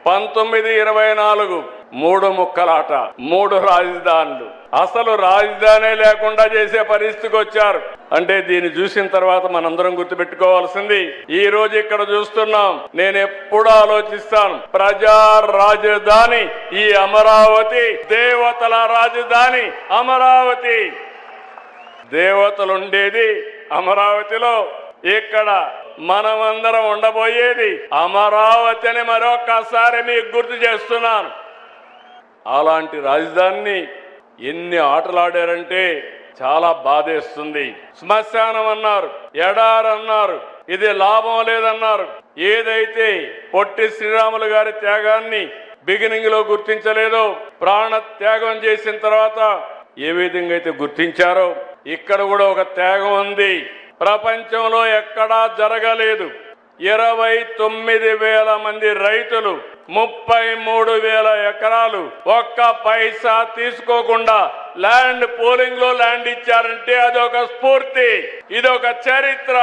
1924 3 ముక్కలాట, 3 రాజధానులు, అసలు రాజధానే లేకుండా చేసే పరిస్థితికి వచ్చారు. అంటే దీన్ని చూసిన తర్వాత మనందరం గుర్తుపెట్టుకోవాల్సింది, ఈ రోజు ఇక్కడ చూస్తున్నాం. నేను ఎప్పుడు ఆలోచిస్తాను, ప్రజా రాజధాని ఈ అమరావతి, దేవతల రాజధాని అమరావతి. దేవతలు ఉండేది అమరావతిలో, ఇక్కడ మనమందరం ఉండబోయేది అమరావతి అని మరొకసారి మీకు గుర్తు చేస్తున్నాను. అలాంటి రాజధానిని ఎన్ని ఆటలాడారంటే చాలా బాధేస్తుంది. శ్మశానం అన్నారు, ఎడారన్నారు, ఇది లాభం లేదన్నారు. ఏదైతే పొట్టి శ్రీరాములు గారి త్యాగాన్ని బిగినింగ్ లో గుర్తించలేదో, ప్రాణ త్యాగం చేసిన తర్వాత ఏ విధంగా అయితే గుర్తించారో, ఇక్కడ కూడా ఒక త్యాగం ఉంది. ప్రపంచంలో ఎక్కడా జరగలేదు. 29,000 మంది రైతులు, 33,000 ఎకరాలు, ఒక్క పైసా తీసుకోకుండా ల్యాండ్ పూలింగ్ లో ల్యాండ్ ఇచ్చారంటే అదొక స్ఫూర్తి, ఇదొక చరిత్ర.